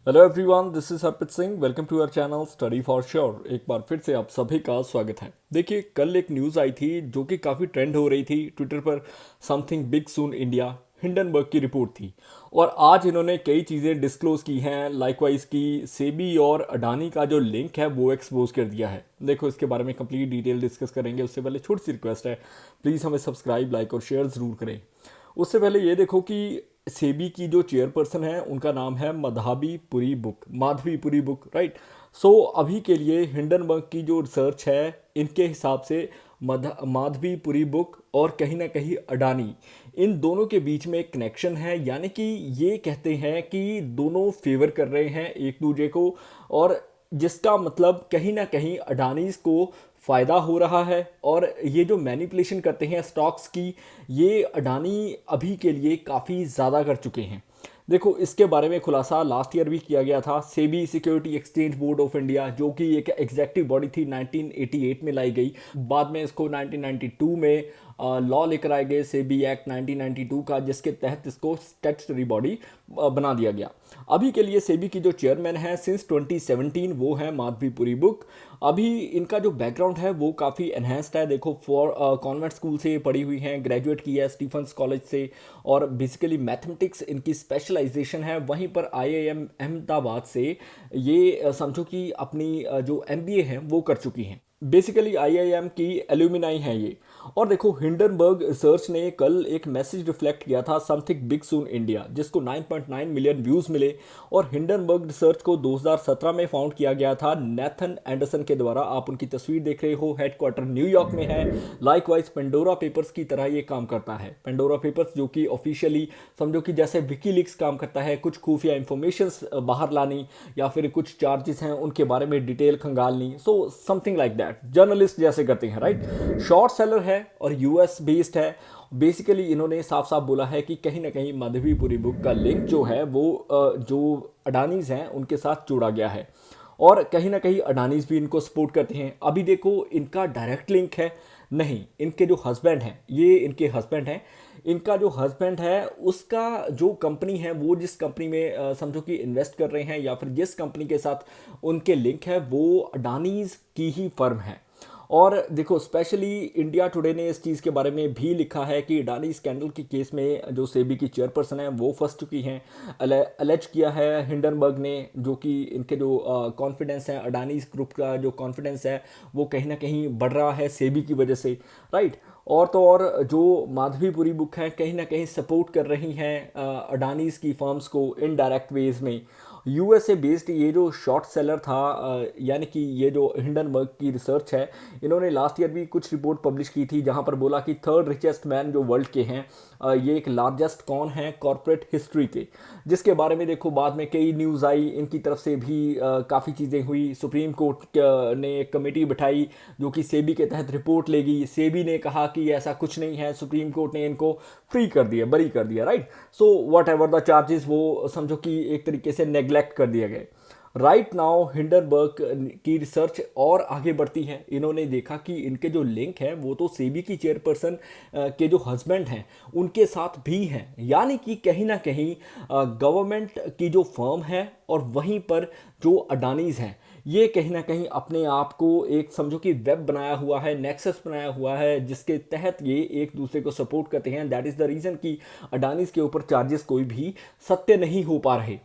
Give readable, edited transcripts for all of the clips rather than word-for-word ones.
Hello everyone, this is Harpreet Singh. Welcome to our channel study for sure. एक बार फिर से आप सभी का स्वागत है। देखिए, कल एक न्यूज़ आई थी जो कि काफ़ी ट्रेंड हो रही थी ट्विटर पर। समथिंग बिग सून इंडिया, हिंडनबर्ग की रिपोर्ट थी। और आज इन्होंने कई चीज़ें डिस्क्लोज की हैं। लाइकवाइज की सेबी और अडानी का जो लिंक है वो एक्सपोज कर दिया है। देखो, इसके बारे में कंप्लीट डिटेल डिस्कस करेंगे। उससे पहले छोटी सी रिक्वेस्ट है, प्लीज़ हमें सब्सक्राइब, लाइक और शेयर ज़रूर करें। उससे पहले ये देखो कि सेबी की जो चेयरपर्सन है उनका नाम है माधवी पुरी बुक, राइट। सो अभी के लिए हिंडनबर्ग की जो रिसर्च है, इनके हिसाब से माधवी पुरी बुक और कहीं ना कहीं अडानी, इन दोनों के बीच में एक कनेक्शन है। यानी कि ये कहते हैं कि दोनों फेवर कर रहे हैं एक दूसरे को। और जिसका मतलब कहीं ना कहीं अडानीज को फ़ायदा हो रहा है। और ये जो मैनिपुलेशन करते हैं स्टॉक्स की, ये अडानी अभी के लिए काफ़ी ज़्यादा कर चुके हैं। देखो, इसके बारे में खुलासा लास्ट ईयर भी किया गया था। SEBI security exchange board of India, जो कि एक एग्जेक्टिव बॉडी थी, 1988 में लाई गई। बाद में इसको 1992 में लॉ लेकर आए गए, सेबी एक्ट 1992 का, जिसके तहत इसको स्टैट्यूटरी बॉडी बना दिया गया। अभी के लिए सेबी की जो चेयरमैन है सिंस 2017, वो है माधवीपुरी बुक। अभी इनका जो बैकग्राउंड है वो काफ़ी एनहेंस्ड है। देखो, कॉन्वेंट स्कूल से पढ़ी हुई हैं, ग्रेजुएट की है स्टीफन्स कॉलेज से। और बेसिकली मैथमेटिक्स इनकी स्पेशलाइजेशन है। वहीं पर आईआईएम अहमदाबाद से ये समझो कि अपनी जो एमबीए है वो कर चुकी हैं। बेसिकली आईआईएम की एल्यूमिनाई हैं ये। और देखो, हिंडनबर्ग रिसर्च ने कल एक मैसेज रिफ्लेक्ट किया था, समथिंग बिग सून इंडिया, जिसको 9.9 मिलियन व्यूज़ मिले। और हिंडनबर्ग रिसर्च को 2017 में फाउंड किया गया था नेथन एंडरसन के द्वारा। आप उनकी तस्वीर देख रहे हो, हेडक्वार्टर न्यूयॉर्क में है। लाइकवाइज पेंडोरा पेपर्स की तरह ये काम करता है। पेंडोरा पेपर्स जो कि ऑफिशियली समझो कि जैसे विकीलीक्स काम करता है, कुछ खुफिया इंफॉर्मेशन बाहर लानी या फिर कुछ चार्जेस हैं उनके बारे में डिटेल खंगालनी। So something like that, journalist जैसे करते हैं, राइट। शॉर्ट सेलर है और यूएस बेस्ड है। बेसिकली इन्होंने साफ साफ बोला है कि कहीं ना कहीं माधवीपुरी बुक का लिंक जो है वो जो अडानीज हैं उनके साथ जोड़ा गया है। और कहीं ना कहीं अडानीज भी इनको सपोर्ट करते हैं। अभी देखो, इनका डायरेक्ट लिंक है नहीं, इनके जो हस्बैंड हैं, ये इनके हस्बैंड हैं। इनका जो हस्बैंड है उसका जो कंपनी है, वो जिस कंपनी में समझो कि इन्वेस्ट कर रहे हैं या फिर जिस कंपनी के साथ उनके लिंक है, वो अडानीज की ही फर्म है। और देखो, स्पेशली इंडिया टुडे ने इस चीज़ के बारे में भी लिखा है कि अडानी स्कैंडल के केस में जो सेबी की चेयरपर्सन है वो फंस चुकी हैं। अलेज किया है हिंडनबर्ग ने, जो कि इनके जो कॉन्फिडेंस है, अडानी ग्रुप का जो कॉन्फिडेंस है वो कहीं ना कहीं बढ़ रहा है सेबी की वजह से, राइट। और तो और जो माधवीपुरी बुक है कहीं ना कहीं सपोर्ट कर रही हैं अडानीज की फर्म्स को इनडायरेक्ट वेज में। यूएसए बेस्ड ये जो शॉर्ट सेलर था, यानी कि ये जो हिंडनबर्ग की रिसर्च है, इन्होंने लास्ट ईयर भी कुछ रिपोर्ट पब्लिश की थी जहां पर बोला कि थर्ड रिचेस्ट मैन जो वर्ल्ड के हैं, ये एक लार्जेस्ट कौन है कॉरपोरेट हिस्ट्री के। जिसके बारे में देखो बाद में कई न्यूज़ आई, इनकी तरफ से भी काफ़ी चीज़ें हुई। सुप्रीम कोर्ट ने एक कमेटी बिठाई जो कि सेबी के तहत रिपोर्ट लेगी। सेबी ने कहा कि ऐसा कुछ नहीं है, सुप्रीम कोर्ट ने इनको फ्री कर दिया, बरी कर दिया, right. So what ever the charges, वो समझो कि एक तरीके से नेग्लेक्ट कर दिए गए। राइट नाउ हिंडनबर्ग की रिसर्च और आगे बढ़ती है। इन्होंने देखा कि इनके जो लिंक हैं वो तो सेबी की चेयरपर्सन के जो हस्बैंड हैं उनके साथ भी हैं। यानी कि कहीं ना कहीं गवर्नमेंट की जो फर्म है और वहीं पर जो अडानीज हैं, ये कहीं ना कहीं अपने आप को एक समझो कि वेब बनाया हुआ है, नेक्सस बनाया हुआ है, जिसके तहत ये एक दूसरे को सपोर्ट करते हैं। दैट इज़ द रीज़न कि अडानीज के ऊपर चार्जेस कोई भी सत्य नहीं हो पा रहे।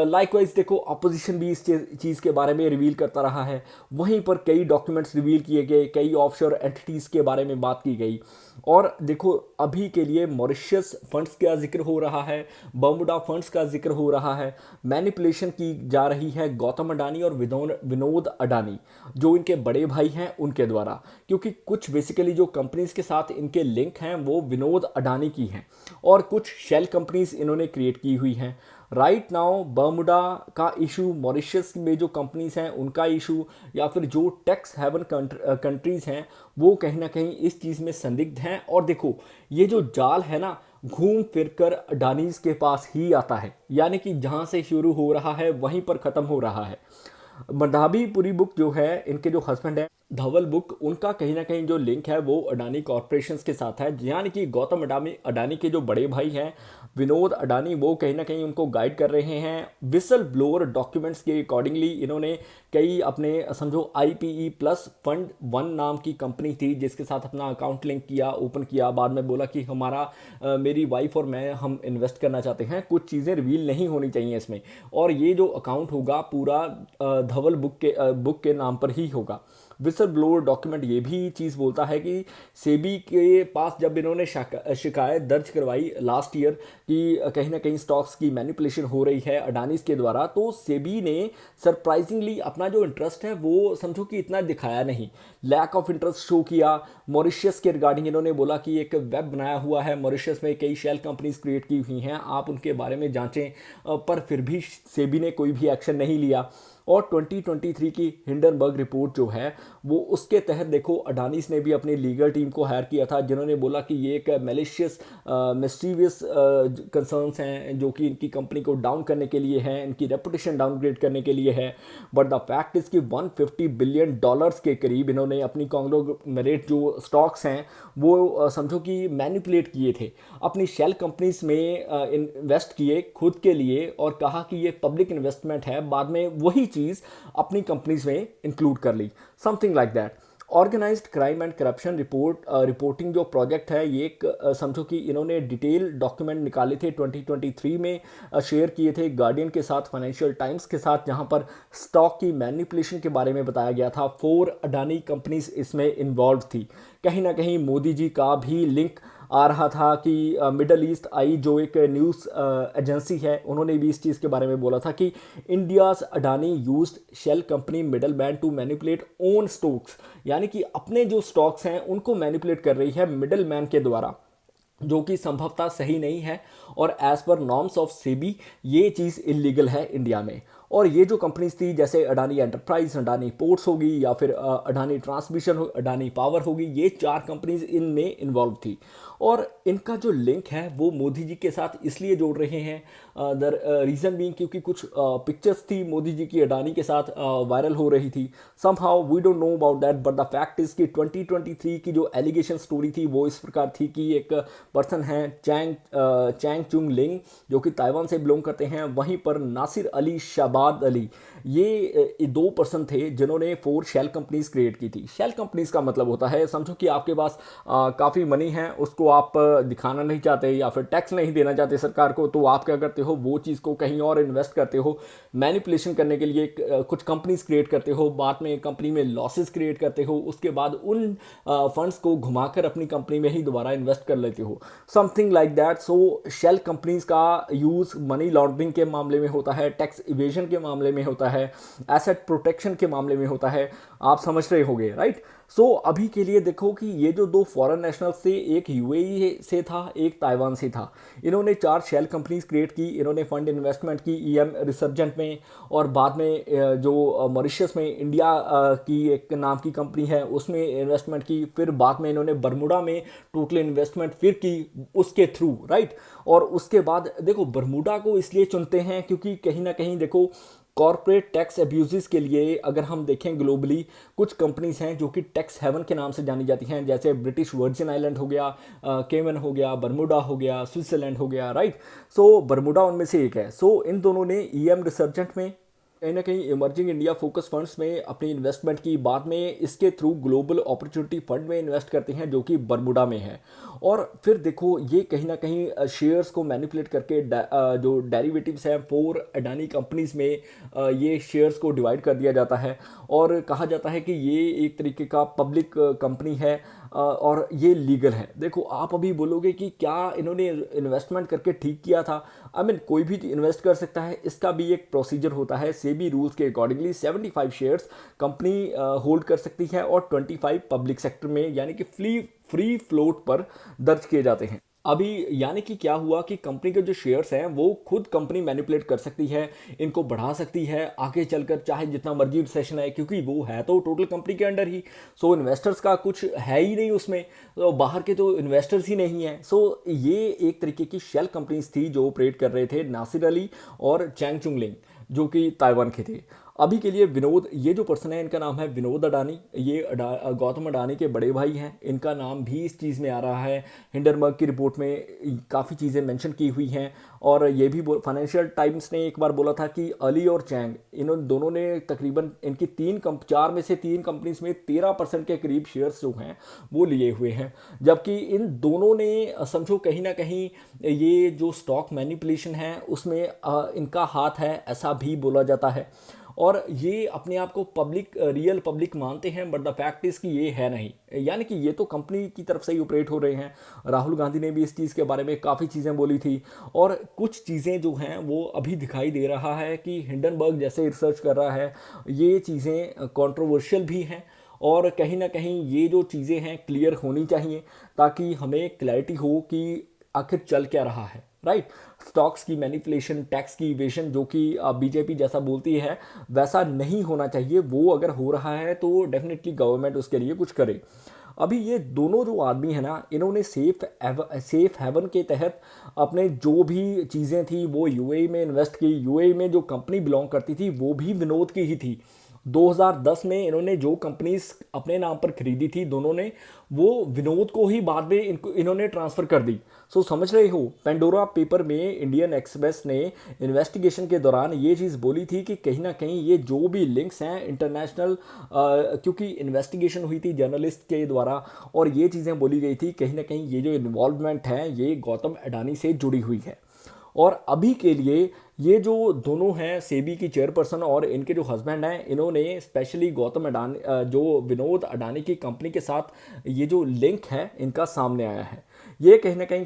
लाइकवाइज देखो, अपोजिशन भी इस चीज़ के बारे में रिवील करता रहा है। वहीं पर कई डॉक्यूमेंट्स रिवील किए गए, कई ऑफशोर एंटिटीज़ के बारे में बात की गई। और देखो, अभी के लिए मॉरिशस फंड्स का जिक्र हो रहा है, बर्मुडा फंड्स का जिक्र हो रहा है। मैनिपुलेशन की जा रही है गौतम अडानी और विनोद अडानी, जो इनके बड़े भाई हैं, उनके द्वारा। क्योंकि कुछ बेसिकली जो कंपनीज के साथ इनके लिंक हैं वो विनोद अडानी की हैं और कुछ शेल कंपनीज इन्होंने क्रिएट की हुई हैं। राइट नाउ बर्मुडा का इशू, मॉरिशस में जो कंपनीज हैं उनका इशू, या फिर जो टैक्स हेवन कंट्रीज हैं, वो कहीं ना कहीं इस चीज़ में संदिग्ध हैं। और देखो, ये जो जाल है ना, घूम फिर कर अडानीज के पास ही आता है। यानी कि जहां से शुरू हो रहा है वहीं पर ख़त्म हो रहा है। मधाबी पुरी बुक जो है, इनके जो हस्बैंड है धवल बुक, उनका कहीं ना कहीं जो लिंक है वो अडानी कॉरपोरेशन के साथ है। यानी कि गौतम अडानी अडानी के जो बड़े भाई हैं विनोद अडानी वो कहीं ना कहीं उनको गाइड कर रहे हैं। विसल ब्लोअर डॉक्यूमेंट्स के अकॉर्डिंगली इन्होंने कई अपने समझो IPE प्लस फंड वन नाम की कंपनी थी जिसके साथ अपना अकाउंट लिंक किया, ओपन किया, बाद में बोला कि हमारा मेरी वाइफ और मैं हम इन्वेस्ट करना चाहते हैं, कुछ चीज़ें रिवील नहीं होनी चाहिए इसमें, और ये जो अकाउंट होगा पूरा धवल बुक के नाम पर ही होगा। विसल ब्लोअर डॉक्यूमेंट ये भी चीज़ बोलता है कि सेबी के पास जब इन्होंने शिकायत दर्ज करवाई लास्ट ईयर कि कहीं ना कहीं स्टॉक्स की मैनिपुलेशन हो रही है अडानीज के द्वारा, तो सेबी ने सरप्राइजिंगली अपना जो इंटरेस्ट है वो समझो कि इतना दिखाया नहीं, लैक ऑफ इंटरेस्ट शो किया। मॉरिशस के रिगार्डिंग इन्होंने बोला कि एक वेब बनाया हुआ है, मॉरिशस में कई शेल कंपनीज क्रिएट की हुई हैं, आप उनके बारे में जांचें, पर फिर भी सेबी ने कोई भी एक्शन नहीं लिया। और 2023 की हिंडनबर्ग रिपोर्ट जो है वो उसके तहत देखो अडानीज ने भी अपनी लीगल टीम को हायर किया था जिन्होंने बोला कि ये एक मैलिशियस मिस्टीवियस कंसर्न्स हैं जो कि इनकी कंपनी को डाउन करने के लिए हैं, इनकी रेपुटेशन डाउनग्रेड करने के लिए है। बट द फैक्ट इज कि $150 बिलियन के करीब इन्होंने अपनी कांग्लोमेरेट जो स्टॉक्स हैं वो समझो कि मैनिपुलेट किए थे, अपनी शेल कंपनीज में इन्वेस्ट किए खुद के लिए और कहा कि ये पब्लिक इन्वेस्टमेंट है, बाद में वही चीज़ अपनी कंपनीज में इंक्लूड कर ली, something like that. Organised crime and corruption reporting जो प्रोजेक्ट है ये एक समझो कि इन्होंने डिटेल डॉक्यूमेंट निकाले थे 2023 में, शेयर किए थे गार्डियन के साथ, फाइनेंशियल टाइम्स के साथ, जहां पर स्टॉक की मैनिपुलेशन के बारे में बताया गया था। 4 अडानी कंपनीज इसमें इन्वॉल्व थी। कहीं ना कहीं मोदी जी का भी लिंक आ रहा था कि मिडल ईस्ट आई जो एक न्यूज़ एजेंसी है उन्होंने भी इस चीज़ के बारे में बोला था कि India's Adani used shell company middle man to manipulate own stocks, यानी कि अपने जो स्टॉक्स हैं उनको मैनिपुलेट कर रही है मिडल मैन के द्वारा, जो कि संभवतः सही नहीं है और as per norms of SEBI ये चीज़ इलीगल है इंडिया में। और ये जो कंपनीज थी जैसे अडानी एंटरप्राइज, अडानी पोर्ट्स होगी या फिर अडानी ट्रांसमिशन, अडानी पावर होगी, ये 4 कंपनीज इनमें इन्वॉल्व थी और इनका जो लिंक है वो मोदी जी के साथ इसलिए जोड़ रहे हैं, द रीज़न बीइंग क्योंकि कुछ पिक्चर्स थी मोदी जी की अडानी के साथ वायरल हो रही थी। Somehow we don't know about that, but the fact is कि 2023 की जो एलिगेशन स्टोरी थी वो इस प्रकार थी कि एक पर्सन है चैंग चुंग लिंग जो कि ताइवान से बिलोंग करते हैं, वहीं पर नासिर अली, शहबाद अली, ये 2 पर्सन थे जिन्होंने 4 शेल कंपनीज क्रिएट की थी। शेल कंपनीज का मतलब होता है समझो कि आपके पास काफ़ी मनी है, उसको आप दिखाना नहीं चाहते या फिर टैक्स नहीं देना चाहते सरकार को, तो आप क्या करते हो, वो चीज़ को कहीं और इन्वेस्ट करते हो, मैनिपुलेशन करने के लिए कुछ कंपनीज क्रिएट करते हो, बाद में कंपनी में लॉसेस क्रिएट करते हो, उसके बाद उन फंड्स को घुमाकर अपनी कंपनी में ही दोबारा इन्वेस्ट कर लेते हो, something like that. So shell companies का यूज़ मनी लॉन्ड्रिंग के मामले में होता है, टैक्स इवेजन के मामले में होता है, एसेट प्रोटेक्शन के मामले में होता है, आप समझ रहे होंगे, राइट। सो अभी के लिए देखो कि ये जो 2 फॉरेन नेशनल्स थे, एक यूएई से था, एक ताइवान से था, इन्होंने 4 शेल कंपनीज क्रिएट की, इन्होंने फंड इन्वेस्टमेंट की ईएम रिसर्जेंट में, और बाद में जो मॉरिशस में इंडिया की एक नाम की कंपनी है उसमें इन्वेस्टमेंट की, फिर बाद में इन्होंने बरमुडा में टोटल इन्वेस्टमेंट फिर की उसके थ्रू, राइट। और उसके बाद देखो बरमुडा को इसलिए चुनते हैं क्योंकि कहीं ना कहीं देखो कॉर्पोरेट टैक्स एब्यूज़ के लिए अगर हम देखें ग्लोबली कुछ कंपनीज हैं जो कि टैक्स हेवन के नाम से जानी जाती हैं, जैसे ब्रिटिश वर्जिन आइलैंड हो गया, केमन हो गया, बरमुडा हो गया, स्विट्जरलैंड हो गया, राइट। सो बरमुडा उनमें से एक है। सो इन दोनों ने ईएम रिसर्जेंट में कहीं ना कहीं इमर्जिंग इंडिया फोकस फंड्स में अपनी इन्वेस्टमेंट की, बाद में इसके थ्रू ग्लोबल अपॉर्चुनिटी फंड में इन्वेस्ट करते हैं जो कि बरमुडा में है। और फिर देखो ये कहीं ना कहीं शेयर्स को मैनिपुलेट करके जो डेरिवेटिव्स हैं 4 अडानी कंपनीज में ये शेयर्स को डिवाइड कर दिया जाता है और कहा जाता है कि ये एक तरीके का पब्लिक कंपनी है और ये लीगल है। देखो आप अभी बोलोगे कि क्या इन्होंने इन्वेस्टमेंट करके ठीक किया था, आई मीन कोई भी इन्वेस्ट कर सकता है, इसका भी एक प्रोसीजर होता है। सेबी रूल्स के अकॉर्डिंगली 75 शेयर्स कंपनी होल्ड कर सकती है और 25 पब्लिक सेक्टर में यानी कि फ्री फ्लोट पर दर्ज किए जाते हैं। अभी यानी कि क्या हुआ कि कंपनी के जो शेयर्स हैं वो खुद कंपनी मैनिपुलेट कर सकती है, इनको बढ़ा सकती है आगे चलकर चाहे जितना मर्जी रिसेशन आए, क्योंकि वो है तो टोटल कंपनी के अंडर ही। सो इन्वेस्टर्स का कुछ है ही नहीं उसमें, तो बाहर के तो इन्वेस्टर्स ही नहीं हैं। सो ये एक तरीके की शेल कंपनीज थी जो ऑपरेट कर रहे थे नासिर अली और चैंग चुंग लिंग जो कि ताइवान के थे। अभी के लिए विनोद, ये जो पर्सन है इनका नाम है विनोद अडानी, ये गौतम अडानी के बड़े भाई हैं, इनका नाम भी इस चीज़ में आ रहा है। हिंडनबर्ग की रिपोर्ट में काफ़ी चीज़ें मेंशन की हुई हैं, और ये भी फाइनेंशियल टाइम्स ने एक बार बोला था कि अली और चैंग, इन दोनों ने तकरीबन इनकी चार में से तीन कंपनीज में 13% के करीब शेयर्स जो हैं वो लिए हुए हैं। जबकि इन दोनों ने समझो कहीं ना कहीं ये जो स्टॉक मैनिपुलेशन है उसमें इनका हाथ है, ऐसा भी बोला जाता है। और ये अपने आप को रियल पब्लिक मानते हैं, बट द फैक्ट इज कि ये है नहीं, यानी कि ये तो कंपनी की तरफ से ही ऑपरेट हो रहे हैं। राहुल गांधी ने भी इस चीज़ के बारे में काफ़ी चीज़ें बोली थी, और कुछ चीज़ें जो हैं वो अभी दिखाई दे रहा है कि हिंडनबर्ग जैसे रिसर्च कर रहा है, ये चीज़ें कंट्रोवर्शियल भी हैं, और कहीं ना कहीं ये जो चीज़ें हैं क्लियर होनी चाहिए, ताकि हमें क्लैरिटी हो कि आखिर चल क्या रहा है, राइट। स्टॉक्स की मैनिपुलेशन, टैक्स की इवेशन, जो कि बीजेपी जैसा बोलती है वैसा नहीं होना चाहिए, वो अगर हो रहा है तो डेफिनेटली गवर्नमेंट उसके लिए कुछ करे। अभी ये दोनों जो आदमी है ना, इन्होंने सेफ हेवन के तहत अपने जो भी चीज़ें थी वो यूएई में इन्वेस्ट की। यूएई में जो कंपनी बिलोंग करती थी वो भी विनोद की ही थी। 2010 में इन्होंने जो कंपनीज अपने नाम पर खरीदी थी दोनों ने, वो विनोद को ही बाद में इन्होंने ट्रांसफ़र कर दी। सो समझ रहे हो, पेंडोरा पेपर में इंडियन एक्सप्रेस ने इन्वेस्टिगेशन के दौरान ये चीज़ बोली थी कि कहीं ना कहीं ये जो भी लिंक्स हैं इंटरनेशनल, क्योंकि इन्वेस्टिगेशन हुई थी जर्नलिस्ट के द्वारा, और ये चीज़ें बोली गई थी कहीं ना कहीं ये जो इन्वॉल्वमेंट है ये गौतम अडानी से जुड़ी हुई है। और अभी के लिए ये जो दोनों हैं, सेबी की चेयरपर्सन और इनके जो हस्बैंड हैं, इन्होंने स्पेशली गौतम अडानी, जो विनोद अडानी की कंपनी के साथ ये जो लिंक है इनका सामने आया है। ये कहीं ना कहीं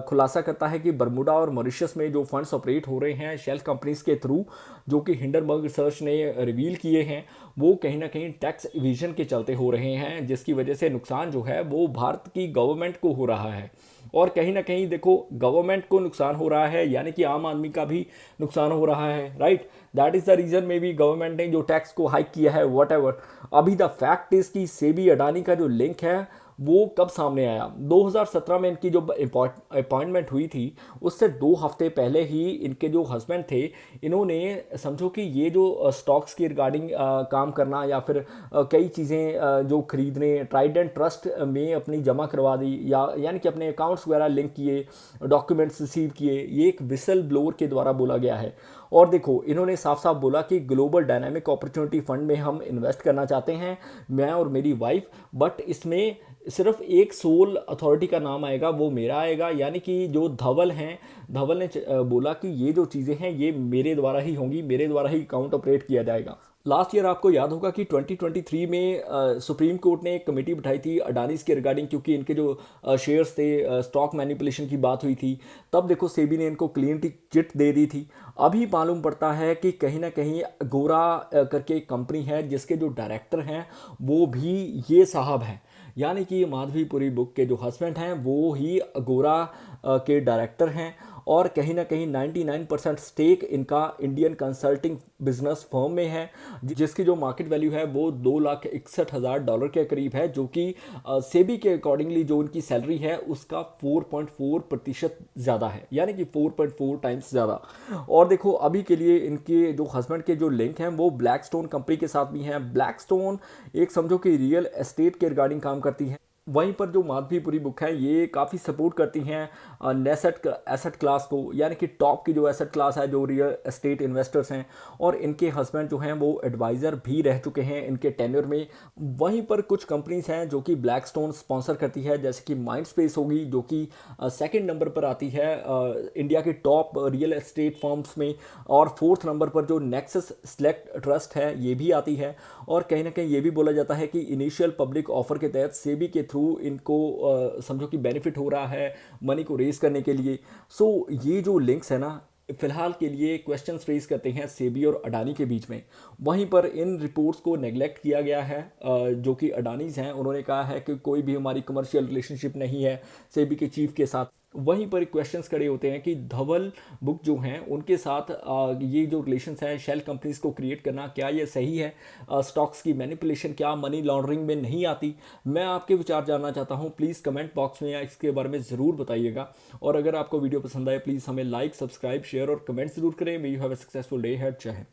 खुलासा करता है कि बरमूडा और मॉरिशस में जो फंड्स ऑपरेट हो रहे हैं शेल कंपनीज के थ्रू, जो कि हिंडनबर्ग रिसर्च ने रिवील किए हैं, वो कहीं ना कहीं टैक्स इविजन के चलते हो रहे हैं, जिसकी वजह से नुकसान जो है वो भारत की गवर्नमेंट को हो रहा है। और कहीं ना कहीं देखो, गवर्नमेंट को नुकसान हो रहा है यानी कि आम आदमी का भी नुकसान हो रहा है, right. That is the reason may be government ने जो टैक्स को हाइक किया है, वट एवर। अभी द फैक्ट इज कि सेबी अडानी का जो लिंक है वो कब सामने आया, 2017 में इनकी जो अपॉइंटमेंट हुई थी उससे 2 हफ्ते पहले ही इनके जो हस्बैंड थे, इन्होंने समझो कि ये जो स्टॉक्स के रिगार्डिंग काम करना, या फिर कई चीज़ें जो खरीदने, ट्राइडेंट ट्रस्ट में अपनी जमा करवा दी, या यानी कि अपने अकाउंट्स वगैरह लिंक किए, डॉक्यूमेंट्स रिसीव किए, ये एक विसल ब्लोअर के द्वारा बोला गया है। और देखो, इन्होंने साफ साफ बोला कि ग्लोबल डायनामिक अपॉर्चुनिटी फंड में हम इन्वेस्ट करना चाहते हैं, मैं और मेरी वाइफ, बट इसमें सिर्फ एक सोल अथॉरिटी का नाम आएगा, वो मेरा आएगा, यानी कि जो धवल हैं, धवल ने बोला कि ये जो चीज़ें हैं ये मेरे द्वारा ही होंगी, मेरे द्वारा ही अकाउंट ऑपरेट किया जाएगा। लास्ट ईयर आपको याद होगा कि 2023 में सुप्रीम कोर्ट ने एक कमेटी बिठाई थी अडानीज के रिगार्डिंग, क्योंकि इनके जो शेयर्स थे, स्टॉक मैनिपुलेशन की बात हुई थी, तब देखो सेबी ने इनको क्लीन चिट दे दी थी। अभी मालूम पड़ता है कि कहीं ना कहीं गोरा करके एक कंपनी है जिसके जो डायरेक्टर हैं वो भी ये साहब हैं, यानी कि माधवीपुरी बुक के जो हस्बैंड हैं वो ही अगोरा के डायरेक्टर हैं, और कहीं ना कहीं 99% स्टेक इनका इंडियन कंसल्टिंग बिजनेस फर्म में है, जिसकी जो मार्केट वैल्यू है वो $2,61,000 के करीब है, जो कि सेबी के अकॉर्डिंगली जो उनकी सैलरी है उसका 4.4% ज़्यादा है, यानी कि 4.4 टाइम्स ज़्यादा। और देखो, अभी के लिए इनके जो हस्बैंड के जो लिंक हैं वो ब्लैकस्टोन कंपनी के साथ भी हैं। ब्लैकस्टोन एक समझो कि रियल एस्टेट के रिगार्डिंग काम करती है। वहीं पर जो माधवीपुरी बुक है ये काफ़ी सपोर्ट करती हैं एसेट क्लास को, यानी कि टॉप की जो एसेट क्लास है, जो रियल एस्टेट इन्वेस्टर्स हैं, और इनके हस्बैंड जो हैं वो एडवाइज़र भी रह चुके हैं इनके टेन्योर में। वहीं पर कुछ कंपनीज हैं जो कि ब्लैकस्टोन स्पॉन्सर करती है, जैसे कि माइंड स्पेस होगी, जो कि सेकंड नंबर पर आती है इंडिया के टॉप रियल एस्टेट फर्म्स में, और फोर्थ नंबर पर जो नेक्सस सेलेक्ट ट्रस्ट है ये भी आती है। और कहीं ना कहीं ये भी बोला जाता है कि इनिशियल पब्लिक ऑफर के तहत सेबी के थ्रू इनको समझो कि बेनिफिट हो रहा है मनी को रेज करने के लिए। सो ये जो लिंक्स है ना, फिलहाल के लिए क्वेश्चंस रेज करते हैं सेबी और अडानी के बीच में। वहीं पर इन रिपोर्ट्स को नेगलेक्ट किया गया है, जो कि अडानीज हैं उन्होंने कहा है कि कोई भी हमारी कमर्शियल रिलेशनशिप नहीं है सेबी के चीफ के साथ। वहीं पर क्वेश्चंस खड़े होते हैं कि धवल बुक जो हैं उनके साथ ये जो रिलेशंस हैं शेल कंपनीज को क्रिएट करना, क्या ये सही है? स्टॉक्स की मैनिपुलेशन क्या मनी लॉन्ड्रिंग में नहीं आती? मैं आपके विचार जानना चाहता हूं, प्लीज़ कमेंट बॉक्स में या इसके बारे में ज़रूर बताइएगा। और अगर आपको वीडियो पसंद आए प्लीज़ हमें लाइक, सब्सक्राइब, शेयर और कमेंट ज़रूर करें। May you have a successful day head. जय हिंद।